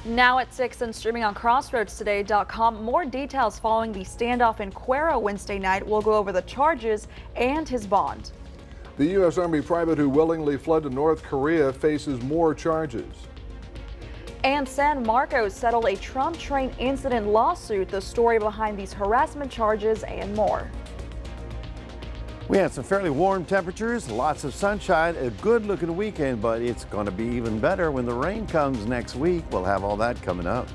Now at 6 and streaming on CrossroadsToday.com. More details following the standoff in Cuero Wednesday night. We'll go over the charges and his bond. The U.S. Army private who willingly fled to North Korea faces more charges. And San Marcos settled a Trump train incident lawsuit. The story behind these harassment charges and more. We had some fairly warm temperatures, lots of sunshine, a good looking weekend, but it's going to be even better when the rain comes next week. We'll have all that coming up.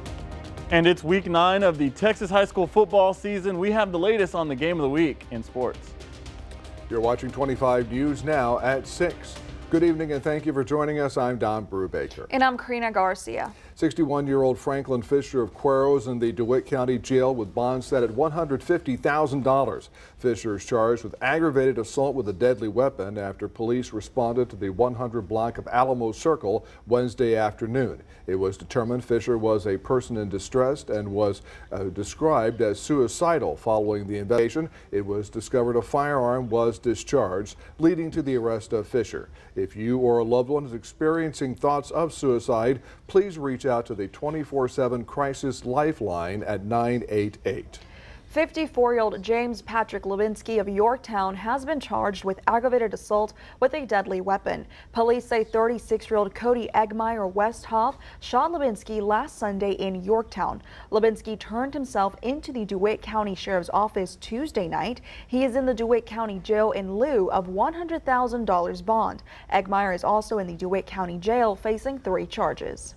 And it's week 9 of the Texas high school football season. We have the latest on the game of the week in sports. You're watching 25 News now at 6. Good evening and thank you for joining us. I'm Don Brubaker. And I'm Karina Garcia. 61-year-old Franklin Fisher of Cuero is in the DeWitt County Jail with bonds set at $150,000. Fisher is charged with aggravated assault with a deadly weapon after police responded to the 100 block of Alamo Circle Wednesday afternoon. It was determined Fisher was a person in distress and was described as suicidal. Following the investigation, it was discovered a firearm was discharged, leading to the arrest of Fisher. If you or a loved one is experiencing thoughts of suicide, please reach out to the 24/7 Crisis Lifeline at 988. 54-year-old James Patrick Levinsky of Yorktown has been charged with aggravated assault with a deadly weapon. Police say 36-year-old Cody Eggmeyer Westhoff shot Levinsky last Sunday in Yorktown. Levinsky turned himself into the DeWitt County Sheriff's Office Tuesday night. He is in the DeWitt County Jail in lieu of $100,000 bond. Eggmeyer is also in the DeWitt County Jail facing 3 charges.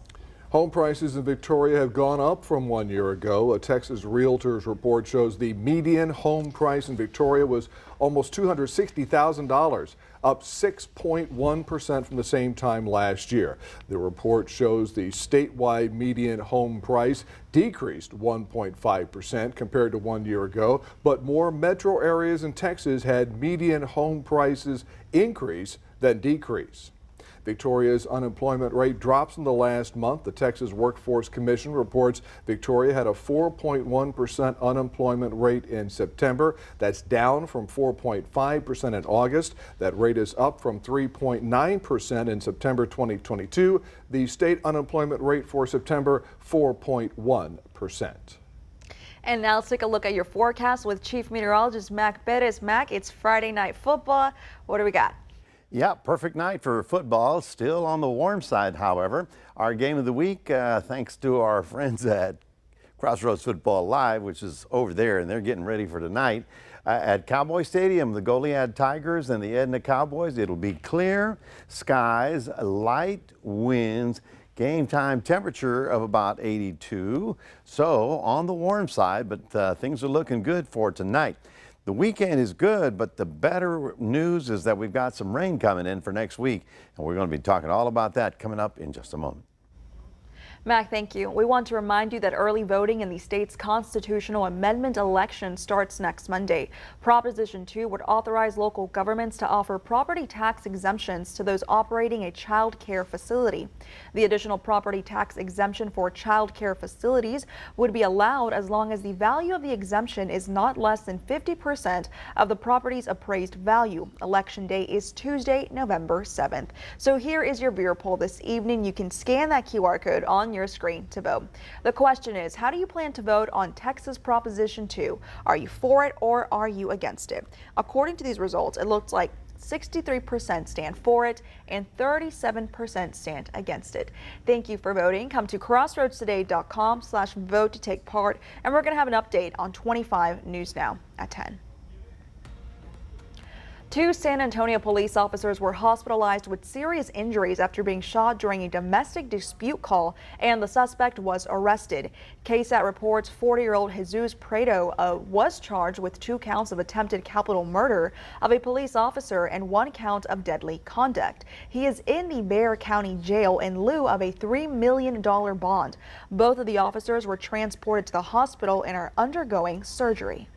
Home prices in Victoria have gone up from 1 year ago. A Texas Realtors report shows the median home price in Victoria was almost $260,000, up 6.1% from the same time last year. The report shows the statewide median home price decreased 1.5% compared to 1 year ago, but more metro areas in Texas had median home prices increase than decrease. Victoria's unemployment rate drops in the last month. The Texas Workforce Commission reports Victoria had a 4.1% unemployment rate in September. That's down from 4.5% in August. That rate is up from 3.9% in September 2022. The state unemployment rate for September, 4.1%. And now let's take a look at your forecast with Chief Meteorologist Mac Perez. Mac, it's Friday Night Football. What do we got? Yeah, perfect night for football. Still on the warm side, however. Our game of the week, thanks to our friends at Crossroads Football Live, which is over there, and they're getting ready for tonight. At Cowboy Stadium, the Goliad Tigers and the Edna Cowboys. It'll be clear skies, light winds, game time temperature of about 82. So on the warm side, but things are looking good for tonight. The weekend is good, but the better news is that we've got some rain coming in for next week, and we're going to be talking all about that coming up in just a moment. Mac, thank you. We want to remind you that early voting in the state's constitutional amendment election starts next Monday. Proposition 2 would authorize local governments to offer property tax exemptions to those operating a child care facility. The additional property tax exemption for child care facilities would be allowed as long as the value of the exemption is not less than 50% of the property's appraised value. Election day is Tuesday, November 7th. So here is your viewer poll this evening. You can scan that QR code on your screen to vote. The question is, how do you plan to vote on Texas Proposition 2? Are you for it or are you against it? According to these results, it looks like 63% stand for it and 37% stand against it. Thank you for voting. Come to crossroadstoday.com/vote to take part, and we're going to have an update on 25 News Now at 10. 2 San Antonio police officers were hospitalized with serious injuries after being shot during a domestic dispute call, and the suspect was arrested. KSAT reports 40-year-old Jesus Prado was charged with 2 counts of attempted capital murder of a police officer and 1 count of deadly conduct. He is in the Bexar County Jail in lieu of a $3 million bond. Both of the officers were transported to the hospital and are undergoing surgery.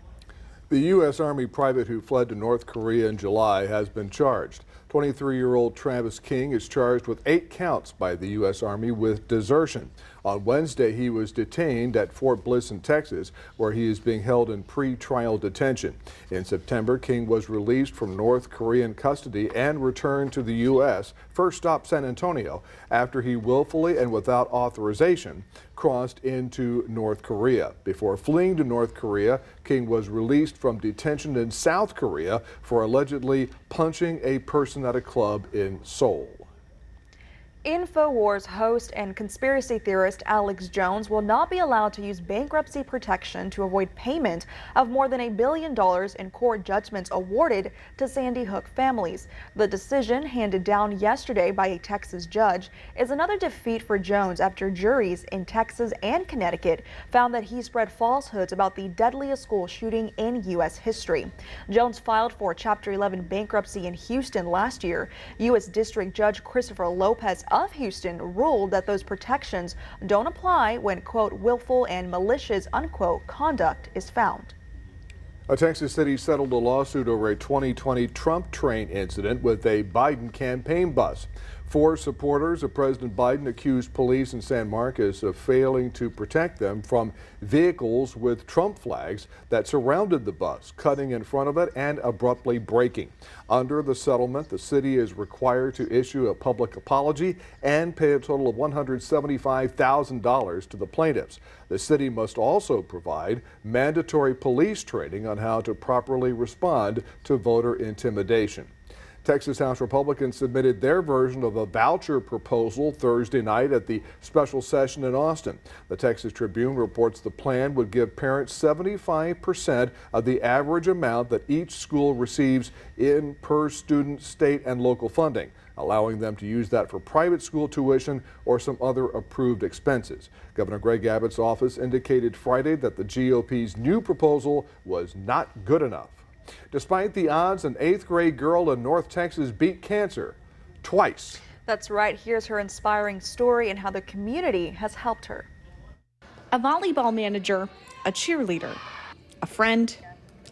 The U.S. Army private who fled to North Korea in July has been charged. 23-year-old Travis King is charged with 8 counts by the U.S. Army with desertion. On Wednesday, he was detained at Fort Bliss in Texas, where he is being held in pre-trial detention. In September, King was released from North Korean custody and returned to the U.S., first stop San Antonio, after he willfully and without authorization crossed into North Korea. Before fleeing to North Korea, King was released from detention in South Korea for allegedly punching a person at a club in Seoul. InfoWars host and conspiracy theorist Alex Jones will not be allowed to use bankruptcy protection to avoid payment of more than $1 billion in court judgments awarded to Sandy Hook families. The decision, handed down yesterday by a Texas judge, is another defeat for Jones after juries in Texas and Connecticut found that he spread falsehoods about the deadliest school shooting in U.S. history. Jones filed for Chapter 11 bankruptcy in Houston last year. U.S. District Judge Christopher Lopez of Houston ruled that those protections don't apply when, quote, willful and malicious, unquote, conduct is found. A Texas city settled a lawsuit over a 2020 Trump train incident with a Biden campaign bus. 4 supporters of President Biden accused police in San Marcos of failing to protect them from vehicles with Trump flags that surrounded the bus, cutting in front of it and abruptly braking. Under the settlement, the city is required to issue a public apology and pay a total of $175,000 to the plaintiffs. The city must also provide mandatory police training on how to properly respond to voter intimidation. Texas House Republicans submitted their version of a voucher proposal Thursday night at the special session in Austin. The Texas Tribune reports the plan would give parents 75% of the average amount that each school receives in per student state and local funding, allowing them to use that for private school tuition or some other approved expenses. Governor Greg Abbott's office indicated Friday that the GOP's new proposal was not good enough. Despite the odds, an 8th grade girl in North Texas beat cancer twice. That's right. Here's her inspiring story and how the community has helped her. A volleyball manager, a cheerleader, a friend,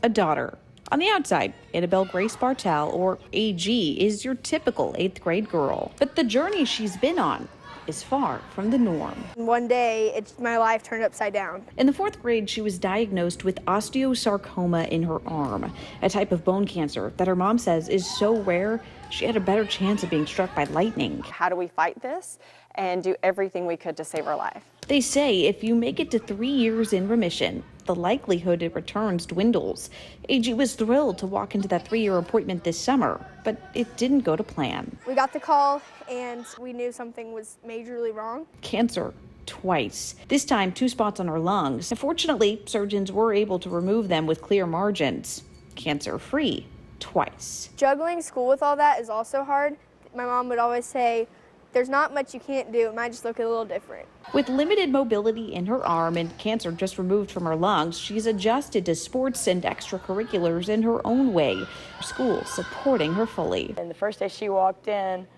a daughter. On the outside, Annabelle Grace Bartel, or AG, is your typical 8th grade girl. But the journey she's been on is far from the norm. One day, my life turned upside down. In the 4th grade, she was diagnosed with osteosarcoma in her arm, a type of bone cancer that her mom says is so rare, she had a better chance of being struck by lightning. How do we fight this and do everything we could to save her life? They say if you make it to 3 years in remission, the likelihood it returns dwindles. AG was thrilled to walk into that 3-year appointment this summer, but it didn't go to plan. We got the call and we knew something was majorly wrong. Cancer. Twice. This time, 2 spots on her lungs. Fortunately, surgeons were able to remove them with clear margins. Cancer-free. Twice. Juggling school with all that is also hard. My mom would always say, there's not much you can't do. It might just look a little different. With limited mobility in her arm and cancer just removed from her lungs, she's adjusted to sports and extracurriculars in her own way. School supporting her fully. And the first day she walked in,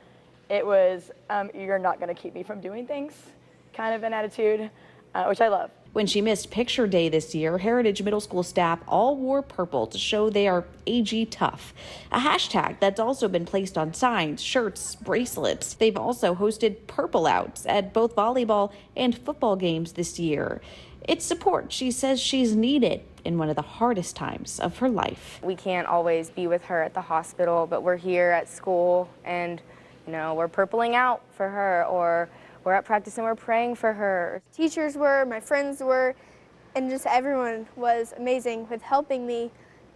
it was, you're not going to keep me from doing things, kind of an attitude, which I love. When she missed picture day this year, Heritage Middle School staff all wore purple to show they are AG tough, a hashtag that's also been placed on signs, shirts, bracelets. They've also hosted purple outs at both volleyball and football games this year. It's support she says she's needed in one of the hardest times of her life. We can't always be with her at the hospital, but we're here at school and, we're purpling out for her, or we're at practice and we're praying for her. Teachers were, my friends were, and just everyone was amazing with helping me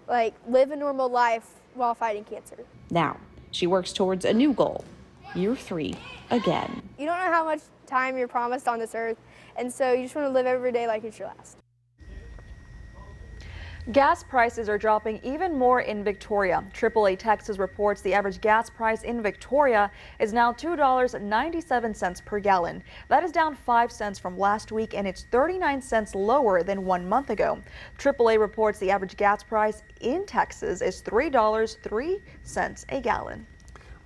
live a normal life while fighting cancer. Now, she works towards a new goal, year 3 again. You don't know how much time you're promised on this earth, and so you just want to live every day like it's your last. Gas prices are dropping even more in Victoria. AAA Texas reports the average gas price in Victoria is now $2.97 per gallon. That is down 5 cents from last week, and it's 39 cents lower than 1 month ago. AAA reports the average gas price in Texas is $3.03 a gallon.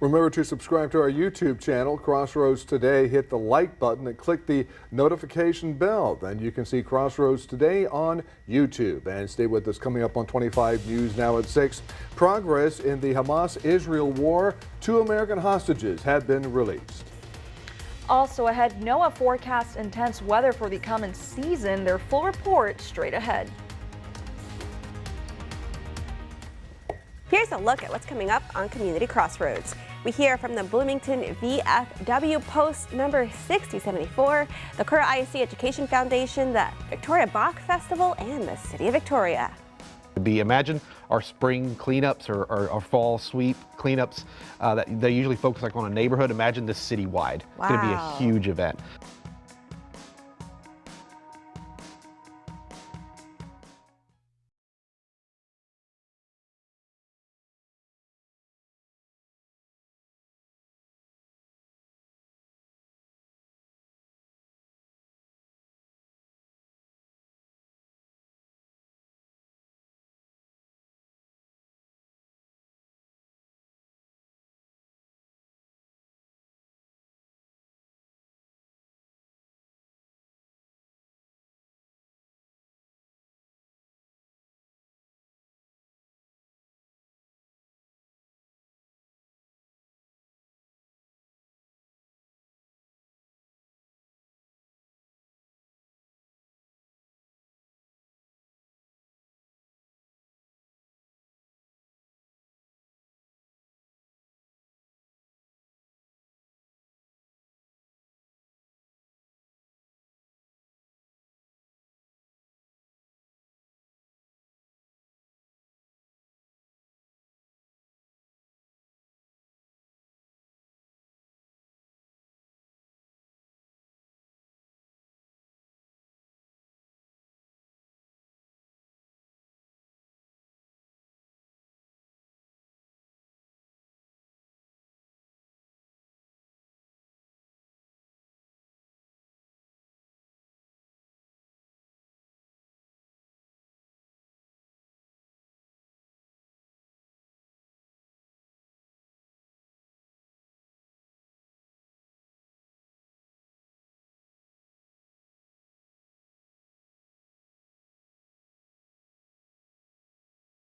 Remember to subscribe to our YouTube channel, Crossroads Today. Hit the like button and click the notification bell. Then you can see Crossroads Today on YouTube. And stay with us. Coming up on 25 News now at 6. Progress in the Hamas-Israel war. 2 American hostages have been released. Also ahead, NOAA forecasts intense weather for the coming season. Their full report straight ahead. Here's a look at what's coming up on Community Crossroads. We hear from the Bloomington VFW Post number 6074, the Cura ISD Education Foundation, the Victoria Bach Festival, and the City of Victoria. Imagine our spring cleanups or our fall sweep cleanups that they usually focus like on a neighborhood. Imagine this citywide. It's going to be a huge event.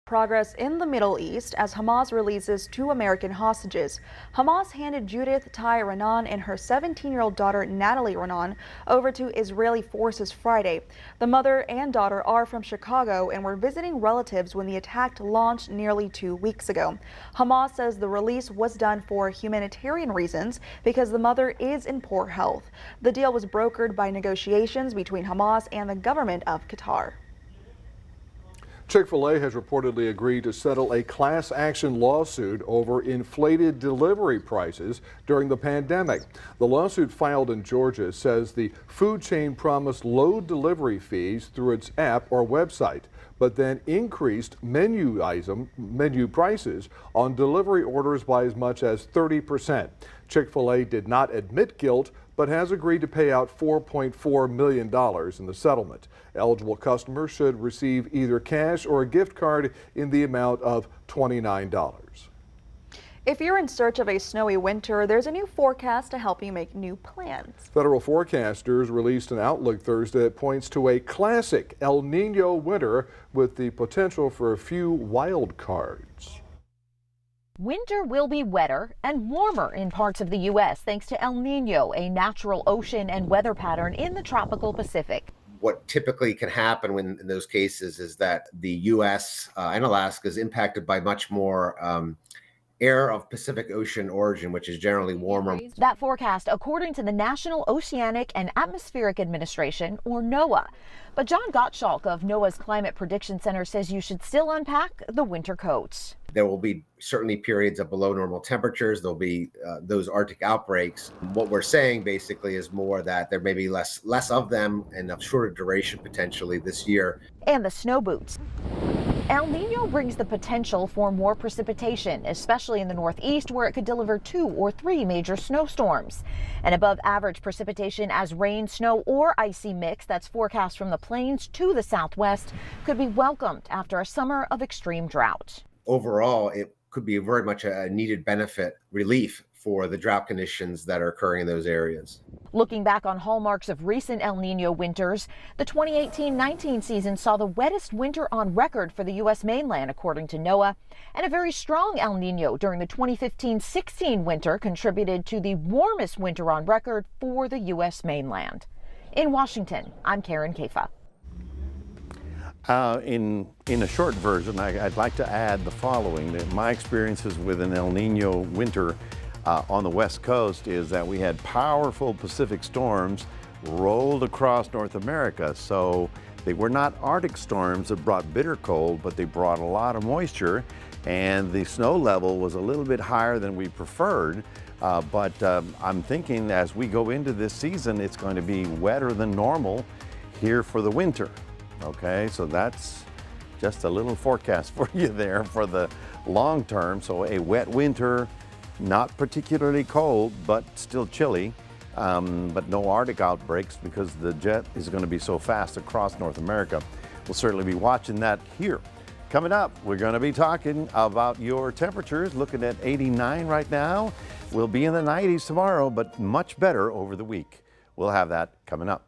Progress in the Middle East as Hamas releases 2 American hostages. Hamas handed Judith Tai Raanan and her 17-year-old daughter Natalie Raanan over to Israeli forces Friday. The mother and daughter are from Chicago and were visiting relatives when the attack launched nearly 2 weeks ago. Hamas says the release was done for humanitarian reasons because the mother is in poor health. The deal was brokered by negotiations between Hamas and the government of Qatar. Chick-fil-A has reportedly agreed to settle a class action lawsuit over inflated delivery prices during the pandemic. The lawsuit filed in Georgia says the food chain promised low delivery fees through its app or website, but then increased menu prices on delivery orders by as much as 30%. Chick-fil-A did not admit guilt, but has agreed to pay out $4.4 million in the settlement. Eligible customers should receive either cash or a gift card in the amount of $29. If you're in search of a snowy winter, there's a new forecast to help you make new plans. Federal forecasters released an outlook Thursday that points to a classic El Nino winter with the potential for a few wild cards. Winter will be wetter and warmer in parts of the U.S. thanks to El Nino, a natural ocean and weather pattern in the tropical Pacific. What typically can happen in those cases is that the U.S. And Alaska is impacted by much more air of Pacific Ocean origin, which is generally warmer. That forecast, according to the National Oceanic and Atmospheric Administration, or NOAA. But John Gottschalk of NOAA's Climate Prediction Center says you should still unpack the winter coats. There will be certainly periods of below normal temperatures. There'll be those Arctic outbreaks. What we're saying basically is more that there may be less of them and of shorter duration potentially this year. And the snow boots. El Nino brings the potential for more precipitation, especially in the northeast where it could deliver 2 or 3 major snowstorms. An above average precipitation as rain, snow, or icy mix that's forecast from the plains to the southwest could be welcomed after a summer of extreme drought. Overall, could be very much a needed benefit relief for the drought conditions that are occurring in those areas. Looking back on hallmarks of recent El Nino winters, the 2018-19 season saw the wettest winter on record for the U.S. mainland, according to NOAA, and a very strong El Nino during the 2015-16 winter contributed to the warmest winter on record for the U.S. mainland. In Washington, I'm Karen Kafa. In a short version, I'd like to add the following. That my experiences with an El Nino winter on the West Coast is that we had powerful Pacific storms rolled across North America. So they were not Arctic storms that brought bitter cold, but they brought a lot of moisture, and the snow level was a little bit higher than we preferred. But I'm thinking as we go into this season, it's going to be wetter than normal here for the winter. Okay, so that's just a little forecast for you there for the long term. So a wet winter, not particularly cold, but still chilly, but no Arctic outbreaks because the jet is going to be so fast across North America. We'll certainly be watching that here. Coming up, we're going to be talking about your temperatures, looking at 89 right now. We'll be in the 90s tomorrow, but much better over the week. We'll have that coming up.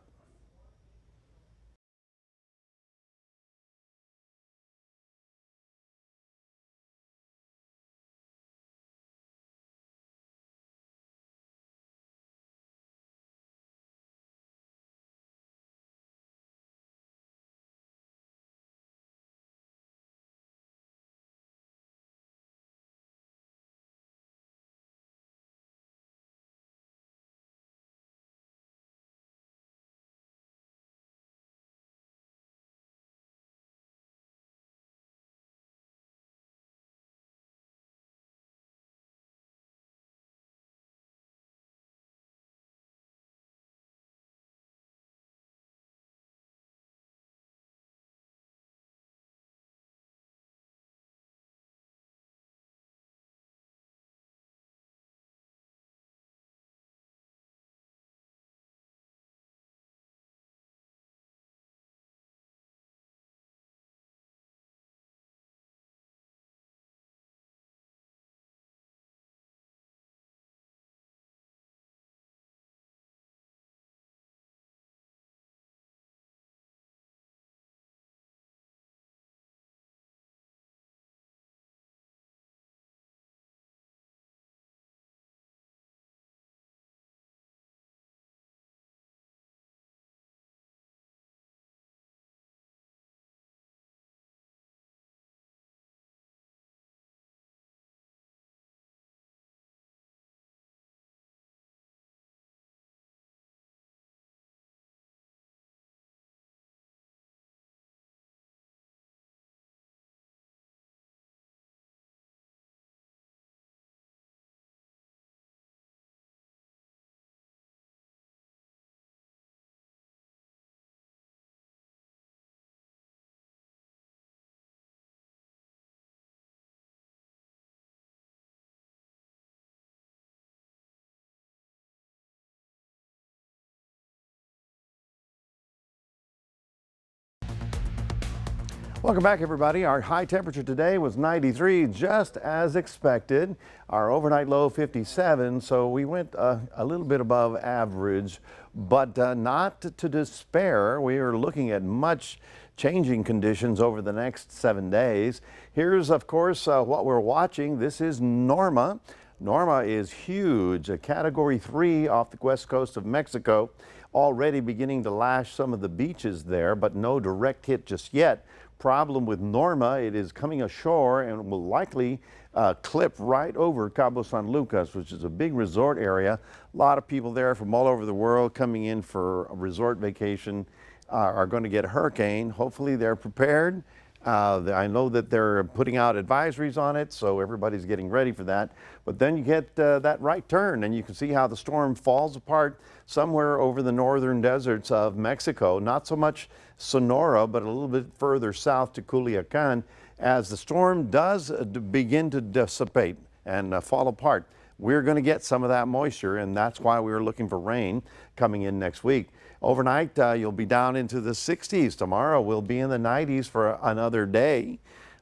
Welcome back, everybody. Our high temperature today was 93, just as expected. Our overnight low 57, so we went a little bit above average, but not to despair. We are looking at much changing conditions over the next 7 days. Here's, of course, what we're watching. This is Norma. Norma is huge, a Category 3 off the west coast of Mexico, already beginning to lash some of the beaches there, but no direct hit just yet. Problem with Norma, it is coming ashore and will likely clip right over Cabo San Lucas, which is a big resort area. A lot of people there from all over the world coming in for a resort vacation are going to get a hurricane. Hopefully they're prepared. I know that they're putting out advisories on it, so everybody's getting ready for that. But then you get that right turn, and you can see how the storm falls apart somewhere over the northern deserts of Mexico. Not so much Sonora, but a little bit further south to Culiacan, as the storm does begin to dissipate and fall apart. We're going to get some of that moisture, and that's why we were looking for rain coming in next week. Overnight, you'll be down into the 60s. Tomorrow, we'll be in the 90s for another day.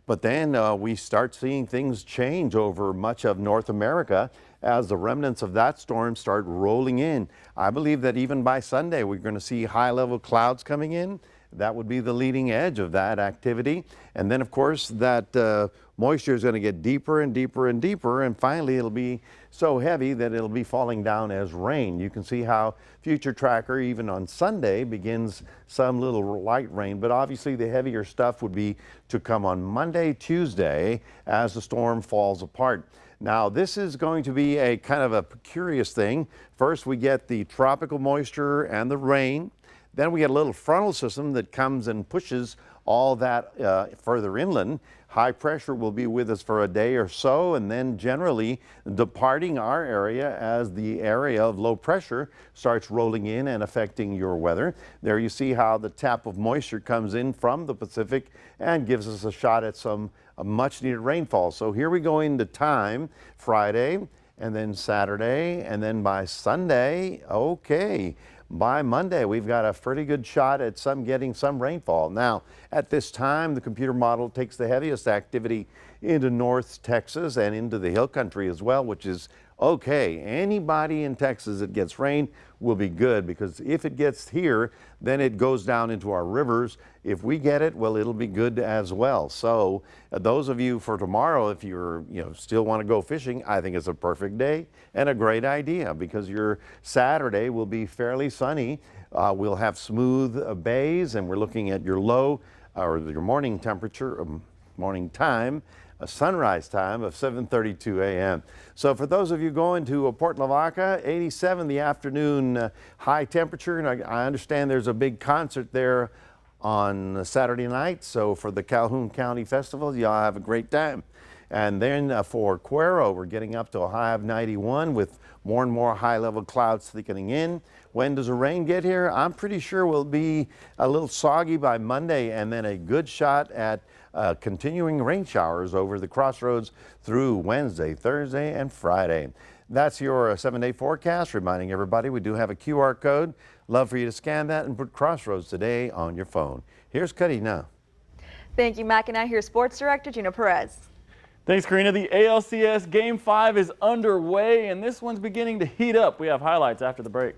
But then we start seeing things change over much of North America as the remnants of that storm start rolling in. I believe that even by Sunday, we're going to see high-level clouds coming in. That would be the leading edge of that activity. And then, of course, that moisture is going to get deeper and deeper and deeper, and finally it'll be so heavy that it'll be falling down as rain. You can see how Future Tracker, even on Sunday, begins some little light rain, but obviously the heavier stuff would be to come on Monday, Tuesday, as the storm falls apart. Now, this is going to be a kind of a curious thing. First, we get the tropical moisture and the rain. Then we get a little frontal system that comes and pushes all that further inland. High pressure will be with us for a day or so, and then generally departing our area as the area of low pressure starts rolling in and affecting your weather. There you see how the tap of moisture comes in from the Pacific and gives us a shot at some much needed rainfall. So here we go into time, Friday, and then Saturday, and then by Sunday, okay. By Monday, we've got a pretty good shot at getting some rainfall. Now, at this time, the computer model takes the heaviest activity into North Texas and into the hill country as well, which is okay. Anybody in Texas that gets rain will be good, because if it gets here, then it goes down into our rivers. If we get it, well, it'll be good as well. So those of you for tomorrow, if you're still want to go fishing, I think it's a perfect day and a great idea, because your Saturday will be fairly sunny. We'll have smooth bays, and we're looking at your low or your morning temperature, morning time, a sunrise time of 7:32 a.m. So for those of you going to Port Lavaca, 87 the afternoon high temperature, and I understand there's a big concert there on Saturday night. So for the Calhoun County Festival, y'all have a great time. And then for Cuero, we're getting up to a high of 91 with more and more high-level clouds thickening in. When does the rain get here? I'm pretty sure we'll be a little soggy by Monday, and then a good shot at continuing rain showers over the crossroads through Wednesday, Thursday, and Friday. That's your 7-day forecast, reminding everybody we do have a QR code. Love for you to scan that and put Crossroads Today on your phone. Here's Cuddy now. Thank you, Mac. And now here's Sports Director Gina Perez. Thanks, Karina. The ALCS Game 5 is underway, and this one's beginning to heat up. We have highlights after the break.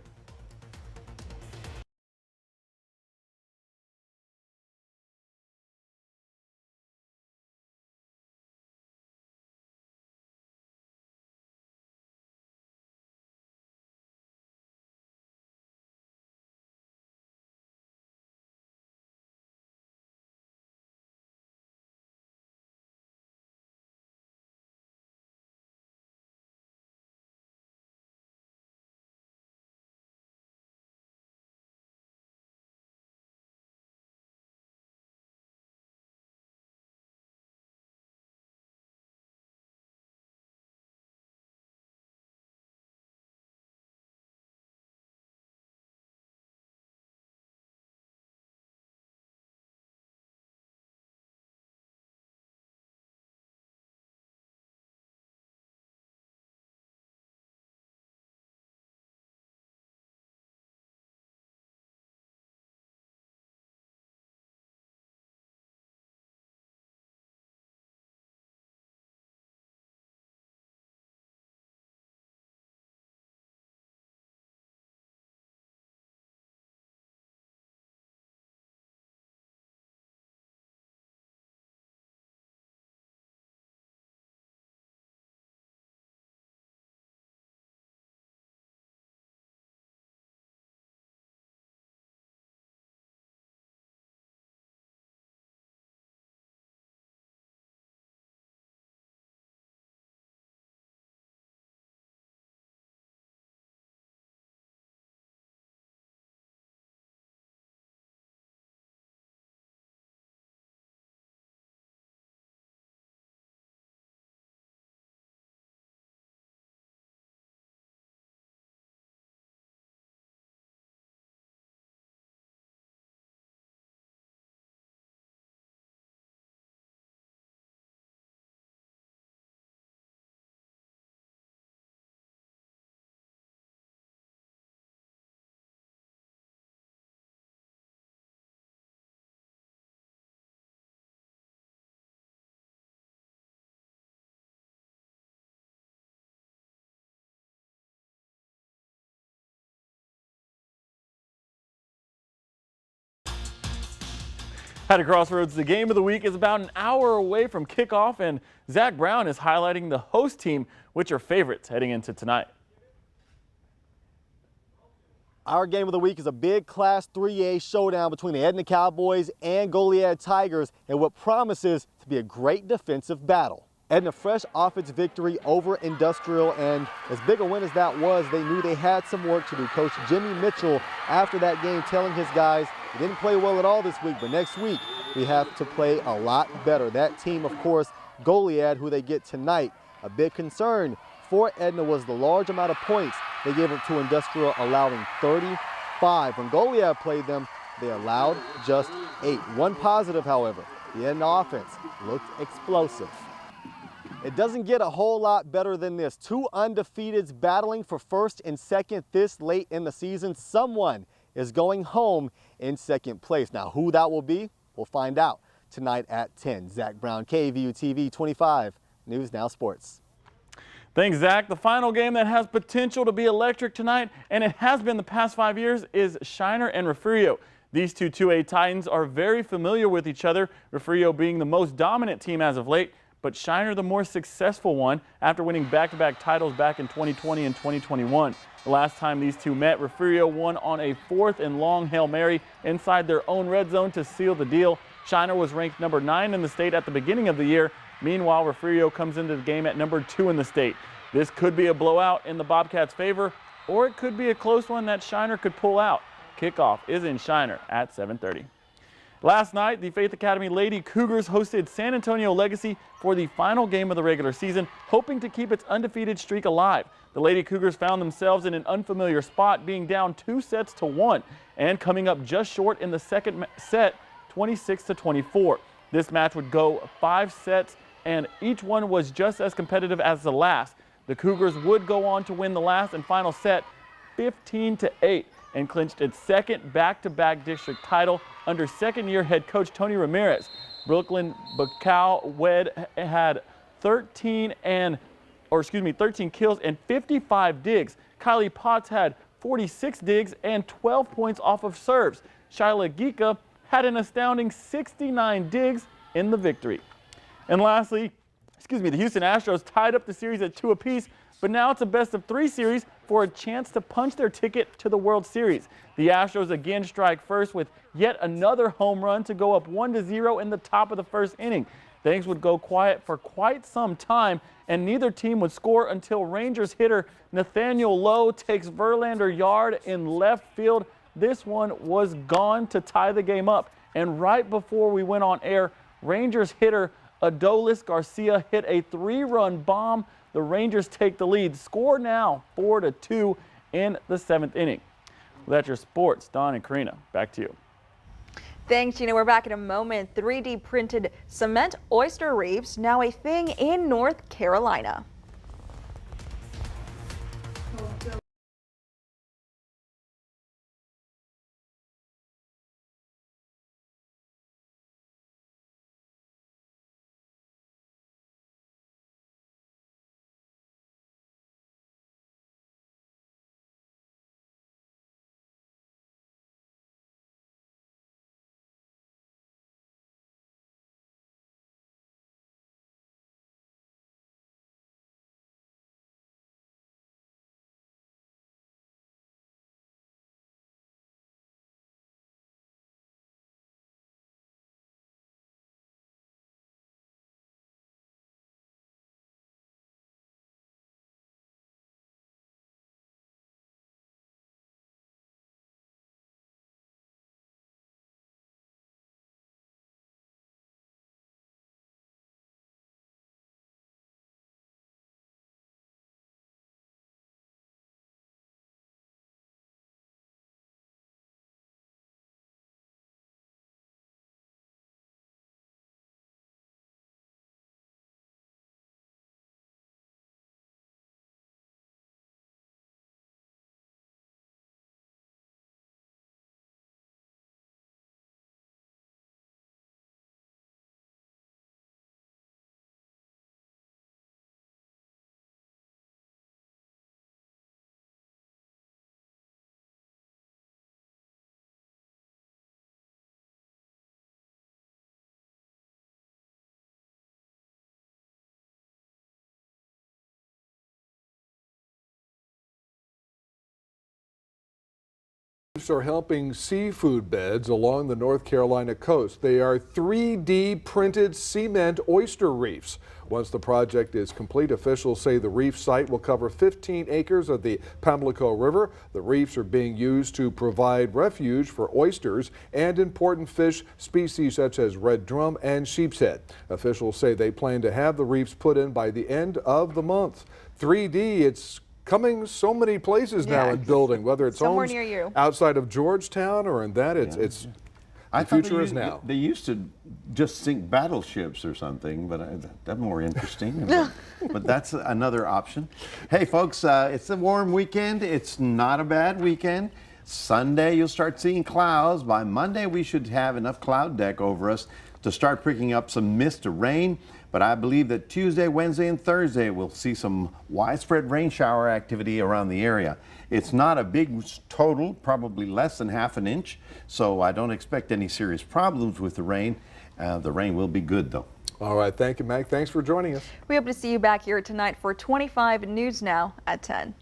At a Crossroads, the game of the week is about an hour away from kickoff, and Zach Brown is highlighting the host team, which are favorites heading into tonight. Our game of the week is a big Class 3A showdown between the Edna Cowboys and Goliad Tigers in what promises to be a great defensive battle. Edna fresh off its victory over Industrial, and as big a win as that was, they knew they had some work to do. Coach Jimmy Mitchell, after that game, telling his guys, we didn't play well at all this week, but next week we have to play a lot better. That team, of course, Goliad, who they get tonight, a big concern for Edna was the large amount of points they gave up to Industrial, allowing 35. When Goliad played them, they allowed just 8. One positive, however, the Edna offense looked explosive. It doesn't get a whole lot better than this. 2 undefeateds battling for first and second this late in the season. Someone is going home in second place. Now, who that will be, we'll find out tonight at 10. Zach Brown, KVUE TV 25, News Now Sports. Thanks, Zach. The final game that has potential to be electric tonight, and it has been the past 5 years, is Shiner and Refugio. These two 2A Titans are very familiar with each other, Refugio being the most dominant team as of late, but Shiner the more successful one after winning back-to-back titles back in 2020 and 2021. The last time these two met, Refugio won on a 4th and long Hail Mary inside their own red zone to seal the deal. Shiner was ranked number 9 in the state at the beginning of the year. Meanwhile, Refugio comes into the game at number 2 in the state. This could be a blowout in the Bobcats' favor, or it could be a close one that Shiner could pull out. Kickoff is in Shiner at 7:30. Last night, the Faith Academy Lady Cougars hosted San Antonio Legacy for the final game of the regular season, hoping to keep its undefeated streak alive. The Lady Cougars found themselves in an unfamiliar spot, being down 2-1 and coming up just short in the second set, 26-24. This match would go 5 sets, and each one was just as competitive as the last. The Cougars would go on to win the last and final set 15-8 and clinched its second back-to-back district title under second-year head coach Tony Ramirez. Brooklyn Bacau-Wed had 13 kills and 55 digs. Kylie Potts had 46 digs and 12 points off of serves. Shyla Gika had an astounding 69 digs in the victory. And lastly, the Houston Astros tied up the series at 2 apiece, but now it's a best-of-3 series for a chance to punch their ticket to the World Series. The Astros again strike first with yet another home run to go up 1-0 in the top of the first inning. Things would go quiet for quite some time, and neither team would score until Rangers hitter Nathaniel Lowe takes Verlander yard in left field. This one was gone to tie the game up, and right before we went on air, Rangers hitter Adolis Garcia hit a 3-run bomb. The Rangers take the lead. Score now 4-2 in the 7th inning. Well, that's your sports. Don and Karina, back to you. Thanks, Gina. We're back in a moment. 3D printed cement oyster reefs, now a thing in North Carolina. Reefs are helping seafood beds along the North Carolina coast. They are 3D printed cement oyster reefs. Once the project is complete, officials say the reef site will cover 15 acres of the Pamlico River. The reefs are being used to provide refuge for oysters and important fish species such as red drum and sheepshead. Officials say they plan to have the reefs put in by the end of the month. 3D, it's coming so many places now in building, whether it's Somewhere homes near you. outside of Georgetown or in that, it's the future is now. They used to just sink battleships or something, but that's more interesting. but that's another option. Hey, folks, it's a warm weekend. It's not a bad weekend. Sunday, you'll start seeing clouds. By Monday, we should have enough cloud deck over us to start picking up some mist or rain. But I believe that Tuesday, Wednesday, and Thursday we'll see some widespread rain shower activity around the area. It's not a big total, probably less than half an inch, so I don't expect any serious problems with the rain. The rain will be good, though. All right, thank you, Mac. Thanks for joining us. We hope to see you back here tonight for 25 News Now at 10.